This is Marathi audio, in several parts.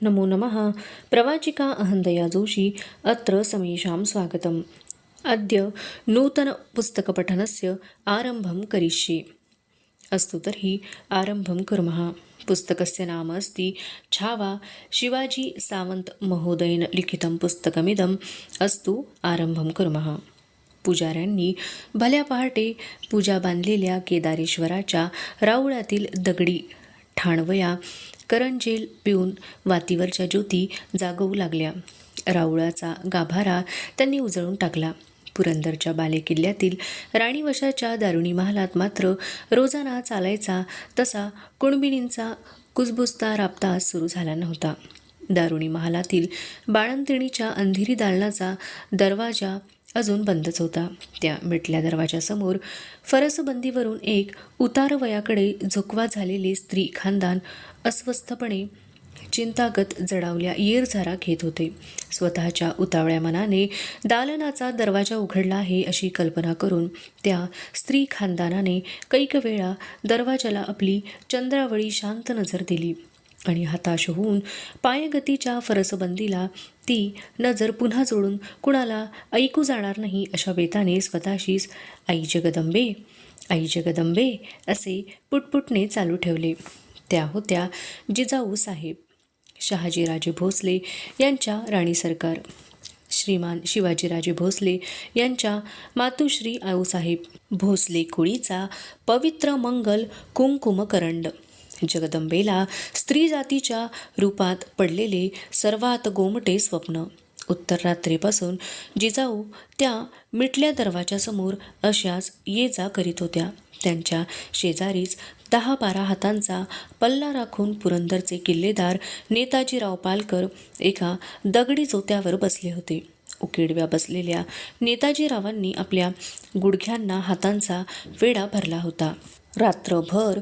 नमो नमः। प्रवाचिका अहंदया जोशी अत्र समेषां स्वागतम्। अद्य नूतनपुस्तकपठनस्य आरम्भं करिष्ये। अस्तु तर्हि आरम्भं कुर्मः। पुस्तकस्य नाम अस्ति छावा। शिवाजी सावंत महोदयेन लिखितं पुस्तकमिदम्। अस्तु आरम्भं कुर्मः। पुजाऱ्यांनी भल्या पहाटे पूजा बांधलेल्या केदारेश्वराच्या राऊळातील दगडी ठाणवया करंजेल पिऊन वातीवरच्या ज्योती जागवू लागल्या. राऊळाचा गाभारा त्यांनी उजळून टाकला. पुरंदरच्या बालेकिल्ल्यातील राणीवशाच्या दारुणी महालात मात्र रोजाना चालायचा तसा कुणबिणींचा कुजबुजता राबता सुरू झाला नव्हता. दारुणी महालातील बाळंतिणीच्या अंधेरी दालनाचा दरवाजा अजून बंदच होता. त्या मिटल्या दरवाजासमोर फरसबंदीवरून एक उतारवयाकडे झुकवा झालेले स्त्री खानदान अस्वस्थपणे चिंतागत जडावल्या येरझारा घेत होते. स्वतःच्या उतावळ्या मनाने दालनाचा दरवाजा उघडला आहे अशी कल्पना करून त्या स्त्री खानदानाने कैक वेळा दरवाजाला आपली चंद्रावळी शांत नजर दिली आणि हताश होऊन पायगतीच्या फरसबंदीला ती नजर पुन्हा जोडून कुणाला ऐकू जाणार नाही अशा बेताने स्वतःशीच आई जगदंबे, आई जगदंबे असे पुटपुटणे चालू ठेवले. त्या होत्या जिजाऊ साहेब, शहाजीराजे भोसले यांच्या राणी सरकार, श्रीमान शिवाजीराजे भोसले यांच्या मातुश्री आऊसाहेब, भोसले कुळीचा पवित्र मंगल कुंकुमकरंड, जगदंबेला स्त्री जातीच्या रूपात पडलेले सर्वात गोमटे स्वप्न. उत्तर रात्रीपासून जिजाऊ त्या मिटल्या दरवाजासमोर अशाच ये जा करीत होत्या. त्यांच्या शेजारीच 10-12 हातांचा पल्ला राखून पुरंदरचे किल्लेदार नेताजीराव पालकर एका दगडी जोत्यावर बसले होते. उकिडव्या बसलेल्या नेताजीरावांनी आपल्या गुडघ्यांना हातांचा वेढा भरला होता. रात्रभर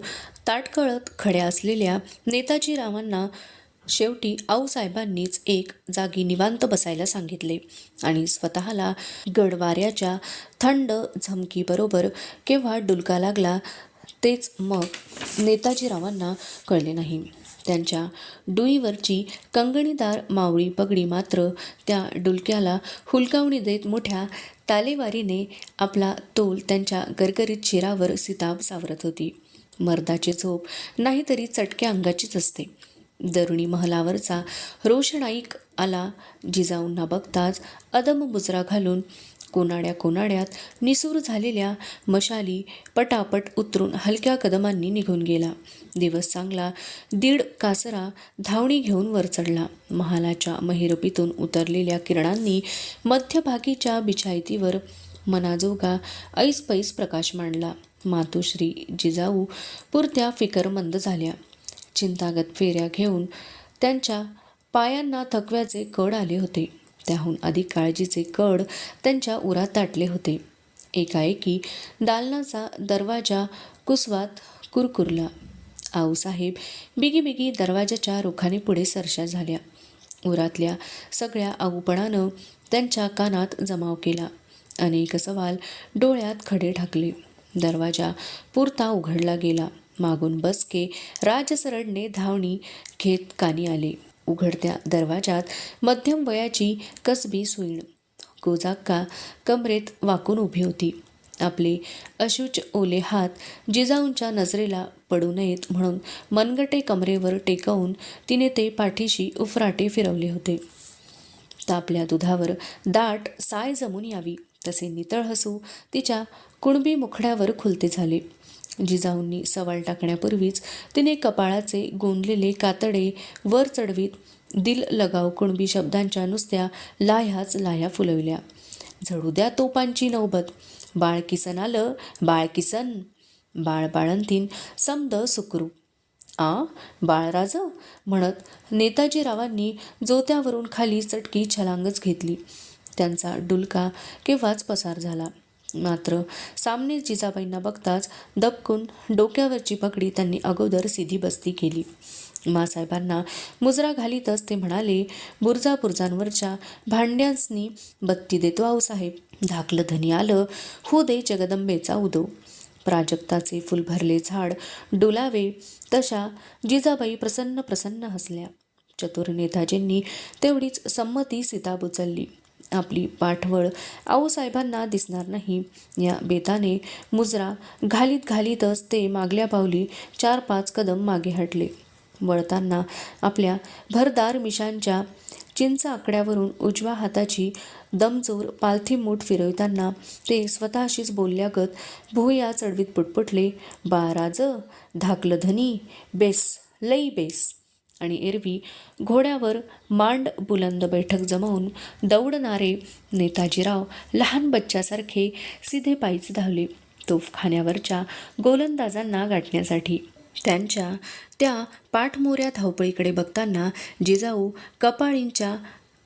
ताटकळत खड्या असलेल्या नेताजीरावांना शेवटी आऊसाहेबांनीच एक जागी निवांत बसायला सांगितले आणि स्वतःला गडवाऱ्याच्या थंड झमकीबरोबर केव्हा डुलका लागला तेच मग नेताजीरावांना कळले नाही. त्यांच्या डुईवरची कंगणीदार मावळी पगडी मात्र त्या डुलक्याला हुलकावणी देत मोठ्या तालेवारीने आपला तोल त्यांच्या गरगरीत शिरावर सिताब सावरत होती. मर्दाची झोप नाहीतरी चटक्या अंगाचीच असते. दरुणी महलावरचा रोषणाईक आला जिजाऊंना बघताच अदम बुजरा घालून कोनाड्यात निसूर झालेल्या मशाली पटापट उतरून हलक्या कदमांनी निघून गेला. दिवस चांगला 1.5 कासरा धावणी घेऊन वर चढला. महालाच्या महिरपीतून उतरलेल्या किरणांनी मध्यभागीच्या बिछायतीवर मनाजोगा ऐसपैस प्रकाश मांडला. मातोश्री जिजाऊ पुरत्या फिकरमंद झाल्या. चिंतागत फेऱ्या घेऊन त्यांच्या पायांना थकव्याचे कड आले होते. त्याहून अधिक काळजीचे कड त्यांच्या उरात दाटले होते. एकाएकी दालनाचा दरवाजा कुसवात कुरकुरला. आऊसाहेब बिगी दरवाजाच्या रोखाने पुढे सरशा झाल्या. उरातल्या सगळ्या आऊपणानं त्यांच्या कानात जमाव केला. अनेक सवाल डोळ्यात खडे ठाकले. दरवाजा पुरता उघडला गेला. मागून बसके राजसरडने धावणी घेत कानी आले. उघडत्या दरवाजात मध्यम वयाची कसबी सुईण गोजाक्का कमरेत वाकून उभी होती. आपले अशुच ओले हात जिजाऊंच्या नजरेला पडू नयेत म्हणून मनगटे कमरेवर टेकवून तिने ते पाठीशी उफराटे फिरवले होते. तापल्या दुधावर दाट साय जमून यावी तसे नितळ हसू तिच्या कुणबी मुखड्यावर खुलते झाले. जिजाऊंनी सवाल टाकण्यापूर्वीच तिने कपाळाचे गोंदलेले कातडे वर चढवीत दिल लगाव कुणबी शब्दांच्या नुसत्या लाह्या फुलविल्या. झडू द्या तोपांची नौबत, बाळ किसन आलं, बाळ किसन, बाळ बाळंतीन समद सुखरू, बाळराज म्हणत नेताजीरावांनी जोत्यावरून खाली चटकी छलांगच घेतली. त्यांचा डुलका केव्हाच पसार झाला. मात्र सामने जिजाबाईंना बघताच दबकून डोक्यावरची पगडी त्यांनी अगोदर सीधी बसती केली. मासाहेबांना मुजरा घालीतच ते म्हणाले, बुरजांवरच्या भांड्यांसनी बत्ती देतो आऊसाहेब. धाकलं धनी आलं, हो दे जगदंबेचा उदो. प्राजक्ताचे फुल भरले झाड डोलावे तशा जिजाबाई प्रसन्न हसल्या. चतुर नेताजींनी तेवढीच संमती सीताब उचलली. आपली पाठवळ आऊसाहेबांना दिसणार नाही या बेताने मुजरा घालीत घालीतच ते मागल्या पावली 4-5 कदम मागे हटले. वळताना आपल्या भरदार मिशांच्या चिंच आकड्यावरून उजव्या हाताची दमजोर पालथी मूठ फिरवताना ते स्वतःशीच बोलल्यागत भुवया चढवीत पुटपुटले, बाळराज, धाकलं धनी, बेस, लई बेस. आणि एरवी घोड्यावर मांड बुलंद बैठक जमवून दौडणारे नेताजीराव लहान बच्च्यासारखे सीधे पायीच धावले तोफखान्यावरच्या गोलंदाजांना गाठण्यासाठी. त्यांच्या त्या पाठमोऱ्या धावपळीकडे बघताना जिजाऊ कपाळींच्या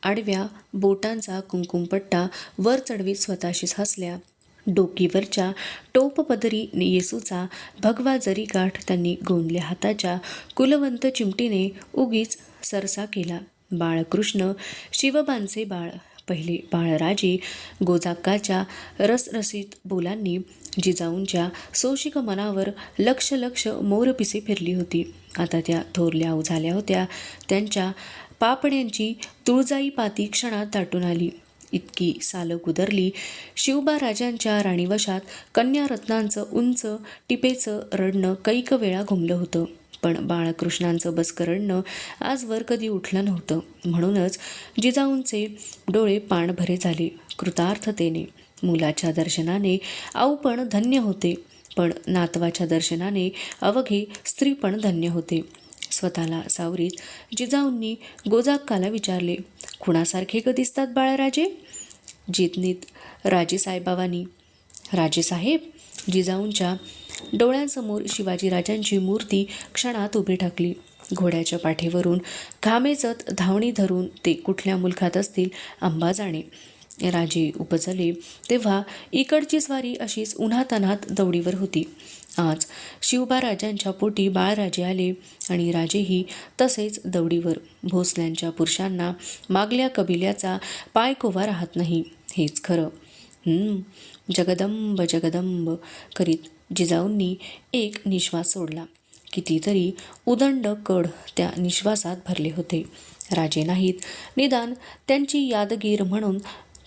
आडव्या बोटांचा कुंकुमपट्टा वर चढवीत स्वतःशीच हसल्या. डोकीवरच्या टोपपदरी येसूचा भगवा जरी गाठ त्यांनी गोंदल्या हाताच्या कुलवंत चिमटीने उगीच सरसा केला. बाळकृष्ण शिवबांचे बाळ, पहिले बाळराजे गोजाक्काच्या रसरशीत बोलांनी जिजाऊंच्या सोशिक मनावर लक्ष लक्ष मोरपिसे फिरली होती. आता त्या थोरल्या झाल्या होत्या. त्यांच्या पापण्यांची तुळजाई पाती क्षणात दाटून आली. इतकी सालं कुदरली. शिवबा राजांच्या राणीवशात कन्यारत्नांचं उंच टिपेचं रडणं कैक वेळा घुमलं होतं. पण बाळकृष्णांचं बसकं रडणं आजवर कधी उठलं नव्हतं. म्हणूनच जिजाऊंचे डोळे पाणभरे झाले कृतार्थतेने. मुलाच्या दर्शनाने आऊपण धन्य होते, पण नातवाच्या दर्शनाने अवघे स्त्रीपण धन्य होते. स्वतःला सावरीत जिजाऊंनी गोजाक्काला विचारले, खुणासारखे ग दिसतात बाळराजे? जितनीत राजेसाहेबांनी. राजेसाहेब? जिजाऊंच्या डोळ्यांसमोर शिवाजीराजांची मूर्ती क्षणात उभी ठाकली. घोड्याच्या पाठीवरून घामेजत धावणी धरून ते कुठल्या मुलखात असतील आंबा जाणे. राजे उपजले तेव्हा इकडची स्वारी अशीच उन्हातान्हात दौडीवर होती. आज शिवबा राजांच्या पोटी बाळराजे आले आणि राजेही तसेच दौडीवर. भोसल्यांच्या पुरुषांना मागल्या कबिल्याचा पायकोवा राहत नाही, हेच खरं. जगदंब जगदंब करीत जिजाऊंनी एक निश्वास सोडला. कितीतरी उदंड कड त्या निश्वासात भरले होते. राजे नाहीत, निदान त्यांची यादगीर म्हणून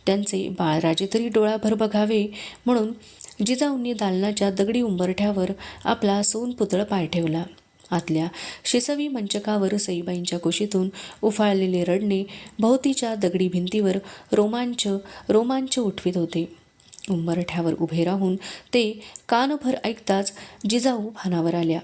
त्यांचे बाळराजे तरी डोळाभर बघावे म्हणून जिजाऊंनी दालनाच्या दगडी उंबरठ्यावर आपला सोनपुतळ पाय ठेवला. आतल्या शिसवी मंचकावर सईबाईंच्या कुशीतून उफाळलेले रडणे भोवतीच्या दगडी भिंतीवर रोमांच उठवीत होते. उंबरठ्यावर उभे राहून ते कानभर ऐकताच जिजाऊ भानावर आल्या.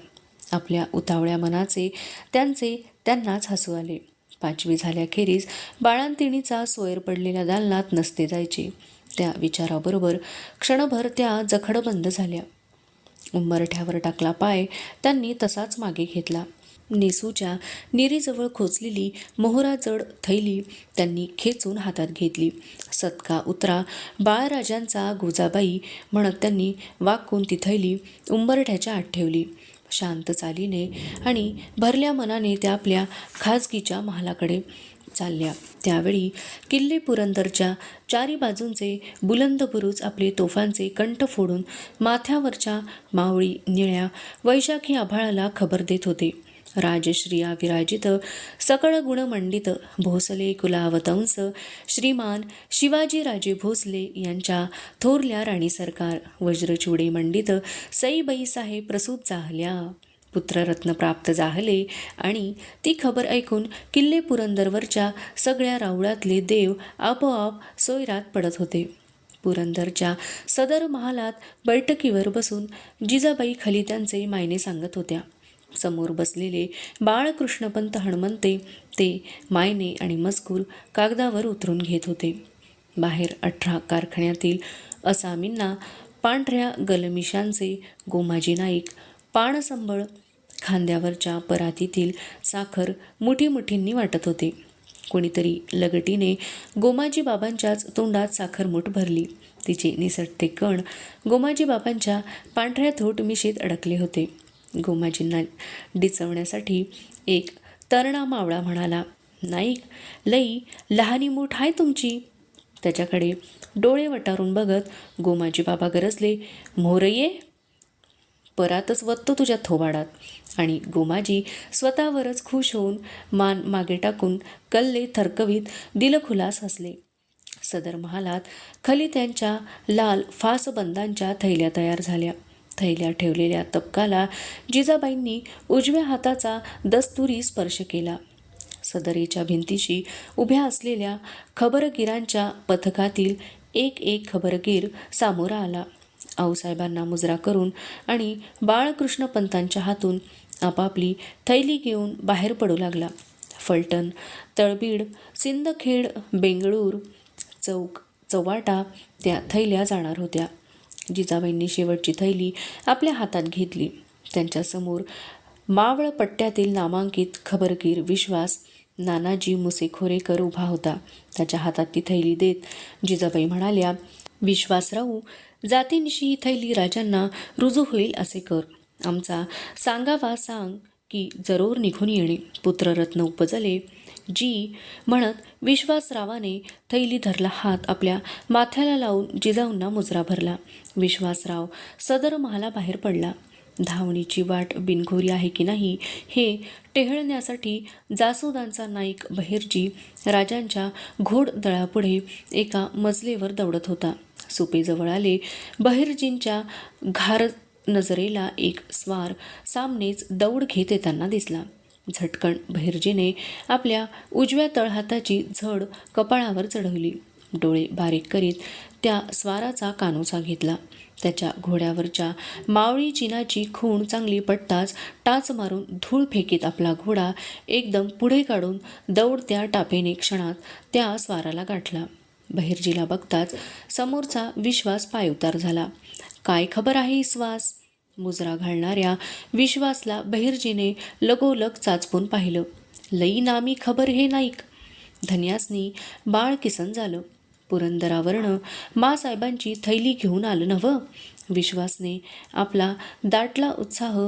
आपल्या उतावळ्या मनाचे त्यांनाच हसू आले. 5वी झाल्याखेरीज बाळंतिणीचा सोयर पडलेल्या दालनात नसते जायचे. त्या विचाराबरोबर क्षणभर त्या जखडबंद झाल्या. उंबरठ्यावर टाकला पाय त्यांनी तसाच मागे घेतला. नेसूच्या निरीजवळ खोचलेली मोहरा जड थैली त्यांनी खेचून हातात घेतली. सत्का उतरा बाळराजांचा गोजाबाई म्हणत त्यांनी वाकून ती थैली उंबरठ्याच्या आत ठेवली. शांत चालीने आणि भरल्या मनाने त्या आपल्या खाजगीच्या महालाकडे चालल्या. त्यावेळी किल्ले पुरंदरच्या चारी बाजूंचे बुलंद बुरुज आपले तोफांचे कंठ फोडून माथ्यावरच्या मावळी निळ्या वैशाखी आभाळाला खबर देत होते. राजश्रिया विराजित सकळ गुणमंडित भोसले कुलावतंस श्रीमान शिवाजीराजे भोसले यांच्या थोरल्या राणी सरकार वज्रचूडे मंडित सईबाई साहेब प्रसूत झाल्या. पुत्ररत्न प्राप्त झाले आणि ती खबर ऐकून किल्ले पुरंदरवरच्या सगळ्या राऊळातले देव आपोआप सोयरात पडत होते. पुरंदरच्या सदर महालात बैठकीवर बसून जिजाबाई खाली त्यांचे मायने सांगत होत्या. समोर बसलेले बाळकृष्णपंत हणमंते ते मायने आणि मजकूर कागदावर उतरून घेत होते. बाहेर 18 कारखान्यातील असामींना पांढऱ्या गलमिशांचे गोमाजी नाईक पाणसंबळ खांद्यावरच्या परातीतील साखर मुठीमुठींनी वाटत होते. कोणीतरी लगटीने गोमाजी बाबांच्याच तोंडात साखरमूठ भरली. तिचे निसटते कण गोमाजी बाबांच्या पांढऱ्या थोट मिशीत अडकले होते. गोमाजींना डिचवण्यासाठी एक तरणा मावळा म्हणाला, नाईक, लई लहानी मूठ आहे तुमची. त्याच्याकडे डोळे वटारून बघत गोमाजी बाबा गरजले, मोरये. परातच वत्तो तुझ्या थोबाडात आणि गोमाजी स्वतःवरच खुश होऊन मान मागे टाकून कल्ले थरकवीत दिलखुलास हसले. सदर महालात खलित्यांच्या लाल फासबंदांच्या थैल्या तयार झाल्या. थैल्या ठेवलेल्या तबकाला जिजाबाईंनी उजव्या हाताचा दस्तुरी स्पर्श केला. सदरेच्या भिंतीशी उभ्या असलेल्या खबरगिरांच्या पथकातील एक एक खबरगीर सामोरा आला. आऊसाहेबांना मुजरा करून आणि बाळकृष्णपंतांच्या हातून आपापली थैली घेऊन बाहेर पडू लागला. फलटण, तळबीड, सिंदखेड, बेंगळूर, चौवाटा त्या थैल्या जाणार होत्या. जिजाबाईंनी शेवटची थैली आपल्या हातात घेतली. त्यांच्यासमोर मावळ पट्ट्यातील नामांकित खबरगीर विश्वास नानाजी मुसेखोरेकर उभा होता. त्याच्या हातात ती थैली देत जिजाबाई म्हणाल्या, विश्वासराव, जातीनिशी ही थैली राजांना रुजू होईल असे कर. आमचा सांगावा सांग की जरूर निघून येणे. पुत्ररत्न उपजले. जी म्हणत विश्वासरावाने थैली धरला हात आपल्या माथ्याला लावून जिजाऊंना मुजरा भरला. विश्वासराव सदर महालाबाहेर पडला. धावणीची वाट बिनघोरी आहे की नाही हे टेहळण्यासाठी जासुदांचा नाईक बहिर्जी राजांच्या घोडदळापुढे एका मजलेवर दौडत होता. सुपेजवळ आले. बहिर्जींच्या घार नजरेला एक स्वार सामनेच दौड घेत येताना दिसला. झटकन बहिर्जीने आपल्या उजव्या तळहाताची झड कपाळावर चढवली. डोळे बारीक करीत त्या स्वाराचा कानोसा घेतला. त्याच्या घोड्यावरच्या मावळी चिनाची खूण चांगली पटताच टाच मारून धूळ फेकीत आपला घोडा एकदम पुढे काढून दौडत्या टापेने क्षणात त्या स्वाराला गाठला. बहिर्जीला बघताच समोरचा विश्वास पायउतार झाला. काय खबर आहे विश्वास? मुजरा घालणाऱ्या विश्वासला बहिर्जीने लगोलग चाचपून पाहिलं. लई नामी खबर हे नाईक. धन्यासनी बाळ किसन झालं. पुरंदरावरनं मासाहेबांची थैली घेऊन आलं नव्ह. विश्वासने आपला दाटला उत्साह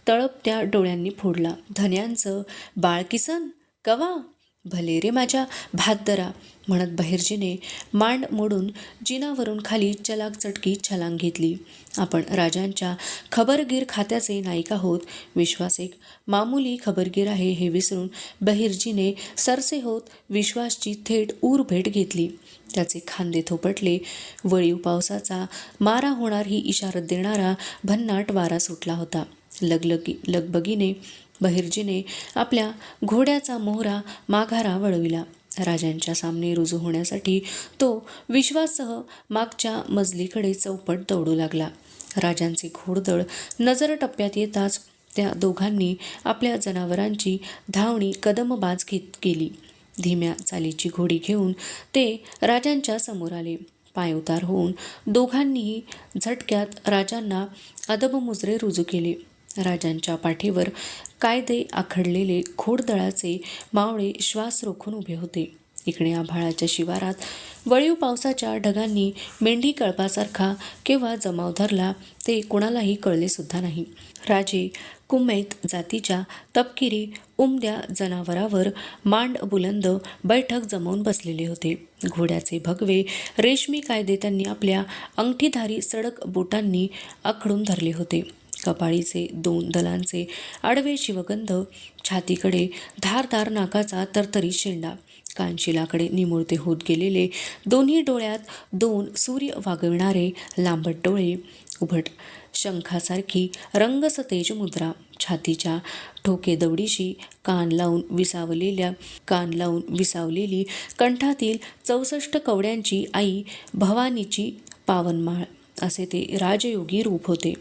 तळपत्या डोळ्यांनी फोडला. धन्यांचं बाळ किसन? कवा? भले रे माझ्या भातदरा, म्हणत बहिर्जीने मांड मोडून जिनावरून खाली चलाक चटकी छलांग घेतली. आपण राजांच्या खबरगीर खात्याचे नाईक आहोत. विश्वास एक मामूली खबरगीर आहे हे विसरून बहिर्जीने सरसे होत विश्वासची थेट ऊर भेट घेतली. त्याचे खांदे थोपटले. वळीव पावसाचा मारा होणार ही इशारत देणारा भन्नाट वारा सुटला होता. लगबगीने बहिर्जीने आपल्या घोड्याचा मोहरा माघारा वळविला. राजांच्या सामने रुजू होण्यासाठी तो विश्वाससह मागच्या मजलीकडे चौपट दौडू लागला. राजांचे घोडदळ नजर टप्प्यात येताच त्या दोघांनी आपल्या जनावरांची धावणी कदमबाज केली. धीम्या चालीची घोडी घेऊन ते राजांच्या समोर आले. पायउतार होऊन दोघांनीही झटक्यात राजांना अदबमुजरे रुजू केले. राजांच्या पाठीवर कायदे आखडलेले घोडदळाचे मावळे श्वास रोखून उभे होते. इकडे आभाळाच्या शिवारात वळीव पावसाच्या ढगांनी मेंढी कळपासारखा केव्हा जमाव धरला ते कोणालाही कळले सुद्धा नाही. राजे कुमैत जातीच्या तपकिरी उमद्या जनावरावर मांड बुलंद बैठक जमवून बसलेले होते. घोड्याचे भगवे रेशमी कायदे त्यांनी आपल्या अंगठीधारी सडक बोटांनी आखडून धरले होते. कपाळीचे 2 दलांचे आडवे शिवगंध, छातीकडे धारदार नाकाचा तरतरी शेंडा, कानशिलाकडे निमुळते होत गेलेले, दोन्ही डोळ्यात 2 सूर्य वागविणारे लांबट डोळे, उभट शंखासारखी रंगसतेज मुद्रा, छातीच्या ठोकेदवडीशी कान लावून विसावलेली कंठातील 64 कवड्यांची आई भवानीची पावनमाळ असे ते राजयोगी रूप होते.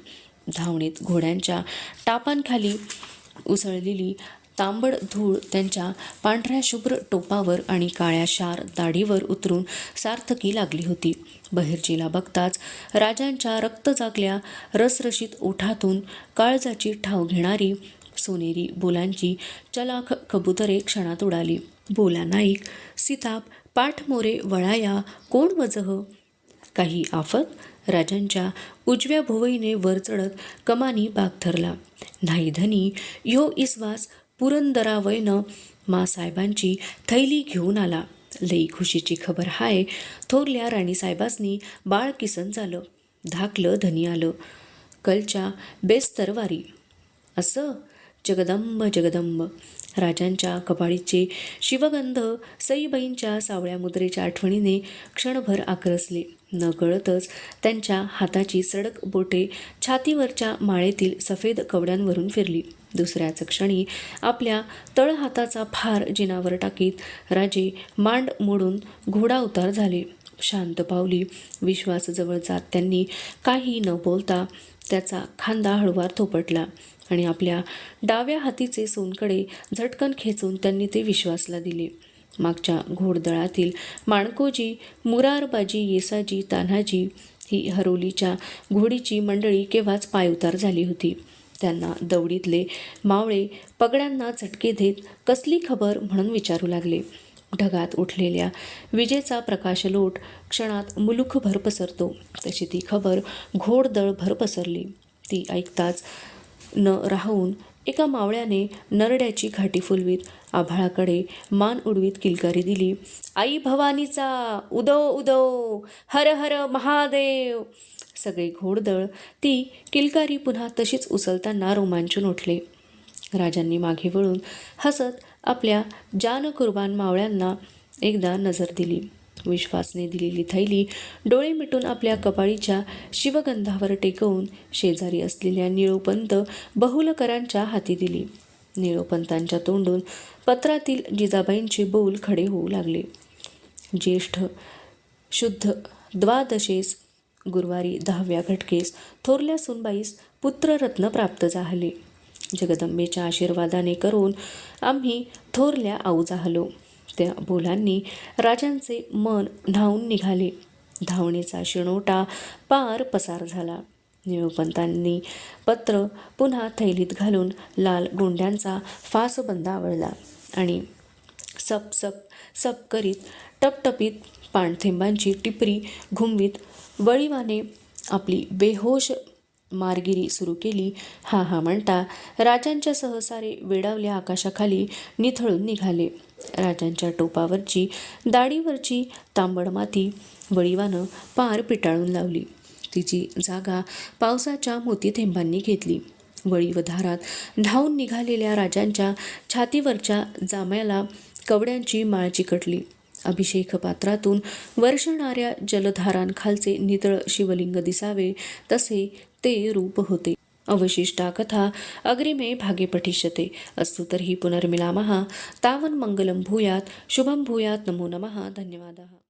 धावणीत घोड्यांच्या टापांखाली उसळलेली तांबड धूळ त्यांच्या पांढऱ्या शुभ्र टोपावर आणि काळ्या शार दाढीवर उतरून सार्थकी लागली होती. बहिर्जीला बघताच राजांच्या रक्तजागल्या रसरशीत ओठातून काळजाची ठाव घेणारी सोनेरी बोलांची चलाख कबुतरे क्षणात उडाली. बोला नाईक, सीताप, पाठमोरे वळाया, कोण वजह? काही आफत? राजांच्या उजव्या भुवईने वर चढत कमानी बाग धरला. नाही धनी, ह्यो इसवास पुरंदरावयनं मासाहेबांची थैली घेऊन आला. लई खुशीची खबर हाय. थोरल्या राणीसाहेबासनी बाळ किसन झालं. धाकलं धनी आलं. कलच्या बेस्तरवारी. असं जगदंब जगदंब. राजांच्या कपाळीचे शिवगंध सईबाईंच्या सावळ्या मुद्रेच्या आठवणीने क्षणभर आकरसले. नकळतच त्यांच्या हाताची सडक बोटे छातीवरच्या माळेतील सफेद कवड्यांवरून फिरली. दुसऱ्याच क्षणी आपल्या तळहाताचा भार जिनावर टाकीत राजे मांड मोडून घोडाउतार झाले. शांत पावली विश्वास जवळ जात त्यांनी काही न बोलता त्याचा खांदा हळूवार थोपटला आणि आपल्या डाव्या हातीचे सोनकडे झटकन खेचून त्यांनी ते विश्वासला दिले. मागच्या घोडदळातील माणकोजी, मुरारबाजी, येसाजी, तान्हाजी ही हरोलीच्या घोडीची मंडळी केव्हाच पायउतार झाली होती. त्यांना दौडीतले मावळे पगड्यांना झटके देत कसली खबर म्हणून विचारू लागले. ढगात उठलेल्या विजेचा प्रकाशलोट क्षणात मुलुखभर पसरतो तशी ती खबर घोडदळभर पसरली. ती ऐकताच न राहून एका मावळ्याने नरड्याची घाटी फुलवीत आभाळाकडे मान उडवीत किलकारी दिली. आई भवानीचा उदो उदो, हर हर महादेव. सगळे घोडदळ ती किलकारी पुन्हा तशीच उचलताना रोमांचून उठले. राजांनी मागे वळून हसत आपल्या जानकुर्बान मावळ्यांना एकदा नजर दिली. विश्वासने दिलेली थैली डोळे मिटून आपल्या कपाळीच्या शिवगंधावर टेकवून शेजारी असलेल्या निळोपंत बहुलकरांच्या हाती दिली. निळोपंतांच्या तोंडून पत्रातील जिजाबाईंचे बोल खडे होऊ लागले. ज्येष्ठ शुद्ध द्वादशेस गुरुवारी 10व्या घटकेस थोरल्या सुनबाईस पुत्ररत्न प्राप्त झाले. जगदंबेच्या आशीर्वादाने करून आम्ही थोरल्या आऊ झालो. त्या बोलांनी राजांचे मन न्हावून निघाले. धावणीचा शिणोटा पार पसार झाला. निळोपंतांनी पत्र पुन्हा थैलीत घालून लाल गोंड्यांचा फासबंद आवळला आणि सप सप सप करीत टपटपीत पाणथेंबांची टिपरी घुमवीत वळीवाने आपली बेहोश मारगिरी सुरू केली. हा हा म्हणता राजांच्या सहसारे वेडावल्या आकाशाखाली निथळून निघाले. राजांच्या टोपावरची दाढीवरची तांबड माती वळीवानं पार पिटाळून लावली. तिची जागा पावसाच्या मोती थेंबांनी घेतली. वळी व धारात धावून निघालेल्या राजांच्या छातीवरच्या जाम्याला कवड्यांची माळ चिकटली. अभिषेक पात्रातून वर्षणाऱ्या जलधारांखालचे नितळ शिवलिंग दिसावे तसे ते रूप होते. अवशिष्टा कथा अग्रिमे भागे पठिष्यते. अस्तु तर्हि पुनर्मिलामः. तावन् मंगलं भूयात् शुभं भूयात्. नमो नमः. धन्यवादः.